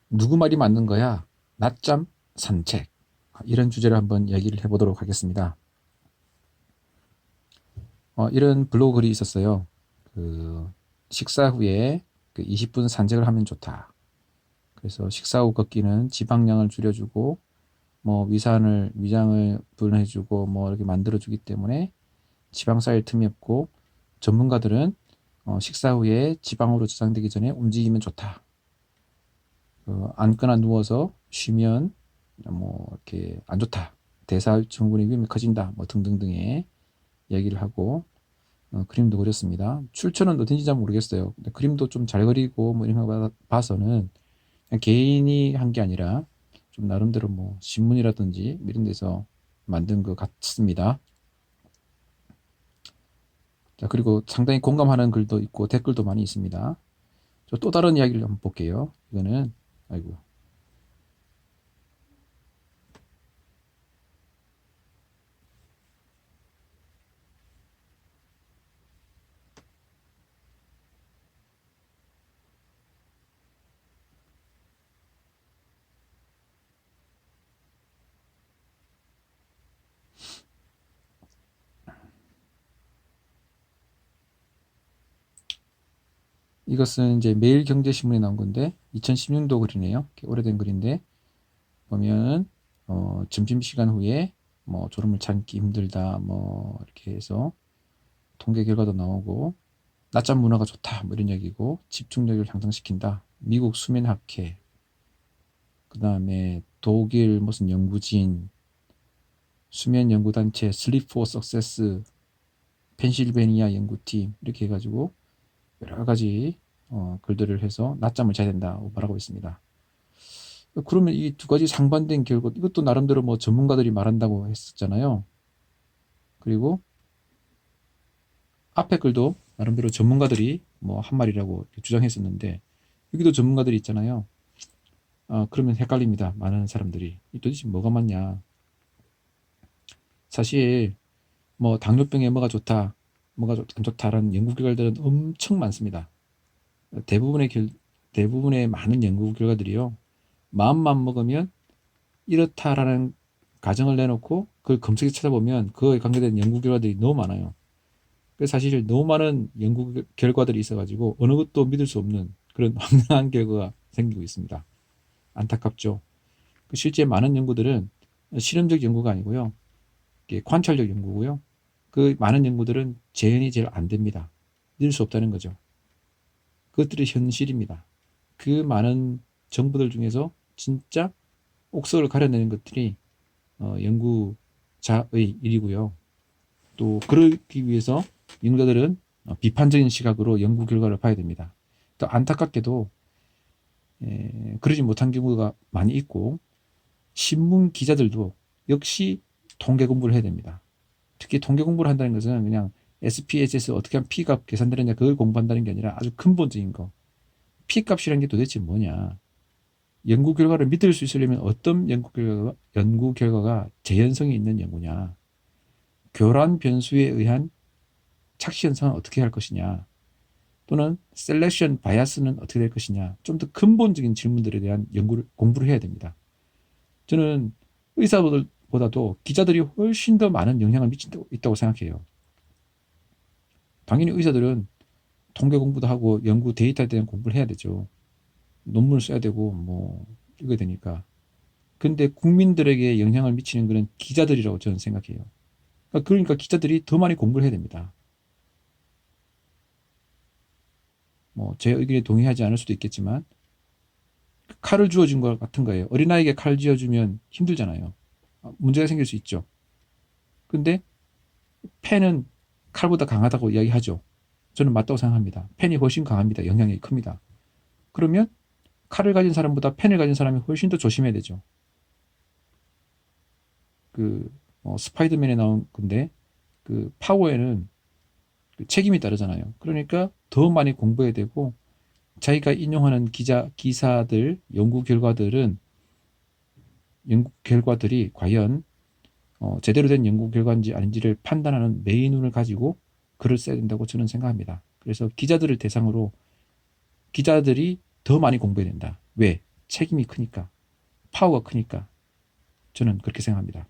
누구 말이 맞는 거야? 낮잠 산책. 이런 주제로 한번 얘기를 해보도록 하겠습니다. 이런 블로그 글이 있었어요. 그 식사 후에 그 20분 산책을 하면 좋다. 그래서 식사 후 걷기는 지방량을 줄여주고 뭐 위장을 분해주고 뭐 이렇게 만들어주기 때문에 지방 쌓일 틈이 없고 전문가들은 식사 후에 지방으로 저장되기 전에 움직이면 좋다. 앉거나 누워서 쉬면 뭐 이렇게 안 좋다. 대사증후군의 위험이 커진다. 뭐 등등등의 얘기를 하고 그림도 그렸습니다. 출처는 어딘지 잘 모르겠어요. 근데 그림도 좀 잘 그리고 뭐 이런 거 봐서는 그냥 개인이 한 게 아니라 좀 나름대로 뭐 신문이라든지 이런 데서 만든 것 같습니다. 자, 그리고 상당히 공감하는 글도 있고 댓글도 많이 있습니다. 저 또 다른 이야기를 한번 볼게요. 이거는 아이고. 이것은 이제 매일경제신문에 나온 건데 2016년도 글이네요. 오래된 글인데 보면 점심시간 후에 뭐 졸음을 참기 힘들다 뭐 이렇게 해서 통계 결과도 나오고 낮잠 문화가 좋다 뭐 이런 얘기고 집중력을 향상시킨다. 미국 수면학회 그 다음에 독일 무슨 연구진 수면연구단체 슬립 포 석세스 펜실베니아 연구팀 이렇게 해가지고 여러 가지 글들을 해서 낮잠을 자야 된다고 말하고 있습니다. 그러면 이 두 가지 상반된 결과, 이것도 나름대로 뭐 전문가들이 말한다고 했었잖아요. 그리고 앞에 글도 나름대로 전문가들이 뭐 한 말이라고 주장했었는데, 여기도 전문가들이 있잖아요. 그러면 헷갈립니다. 많은 사람들이. 이 도대체 뭐가 맞냐. 사실, 뭐 당뇨병에 뭐가 좋다, 뭐가 안 좋다라는 연구 결과들은 엄청 많습니다. 대부분의 대부분의 많은 연구 결과들이요. 마음만 먹으면 이렇다라는 가정을 내놓고 그걸 검색해 찾아보면 그거에 관계된 연구 결과들이 너무 많아요. 그래서 사실 너무 많은 연구 결과들이 있어가지고 어느 것도 믿을 수 없는 그런 황당한 결과가 생기고 있습니다. 안타깝죠. 실제 많은 연구들은 실험적 연구가 아니고요. 관찰적 연구고요. 그 많은 연구들은 재현이 제일 안 됩니다. 믿을 수 없다는 거죠. 그것들이 현실입니다. 그 많은 정보들 중에서 진짜 옥석을 가려내는 것들이 연구자의 일이고요. 또 그러기 위해서 연구자들은 비판적인 시각으로 연구 결과를 봐야 됩니다. 또 안타깝게도 그러지 못한 경우가 많이 있고 신문 기자들도 역시 통계 공부를 해야 됩니다. 특히 통계 공부를 한다는 것은 그냥 SPSS 어떻게 하면 P값 계산되느냐 그걸 공부한다는 게 아니라 아주 근본적인 거. P값이라는 게 도대체 뭐냐. 연구 결과를 믿을 수 있으려면 어떤 연구 결과가 재현성이 있는 연구냐. 교란 변수에 의한 착시 현상은 어떻게 할 것이냐. 또는 셀렉션 바이아스는 어떻게 될 것이냐. 좀 더 근본적인 질문들에 대한 공부를 해야 됩니다. 저는 의사보다도 기자들이 훨씬 더 많은 영향을 미치고 있다고 생각해요. 당연히 의사들은 통계 공부도 하고 연구 데이터에 대한 공부를 해야 되죠. 논문을 써야 되고 뭐 이거 되니까. 근데 국민들에게 영향을 미치는 것은 기자들이라고 저는 생각해요. 그러니까 기자들이 더 많이 공부를 해야 됩니다. 뭐 제 의견에 동의하지 않을 수도 있겠지만 칼을 주어준 것 같은 거예요. 어린아이에게 칼 쥐어주면 힘들잖아요. 문제가 생길 수 있죠. 근데 펜은 칼보다 강하다고 이야기하죠. 저는 맞다고 생각합니다. 펜이 훨씬 강합니다. 영향이 큽니다. 그러면 칼을 가진 사람보다 펜을 가진 사람이 훨씬 더 조심해야 되죠. 그 스파이더맨에 나온 건데 그 파워에는 그 책임이 따르잖아요. 그러니까 더 많이 공부해야 되고 자기가 인용하는 기사들, 연구 결과들이 과연 제대로 된 연구 결과인지 아닌지를 판단하는 매인눈을 가지고 글을 써야 된다고 저는 생각합니다. 그래서 기자들을 대상으로 기자들이 더 많이 공부해야 된다. 왜? 책임이 크니까, 파워가 크니까 저는 그렇게 생각합니다.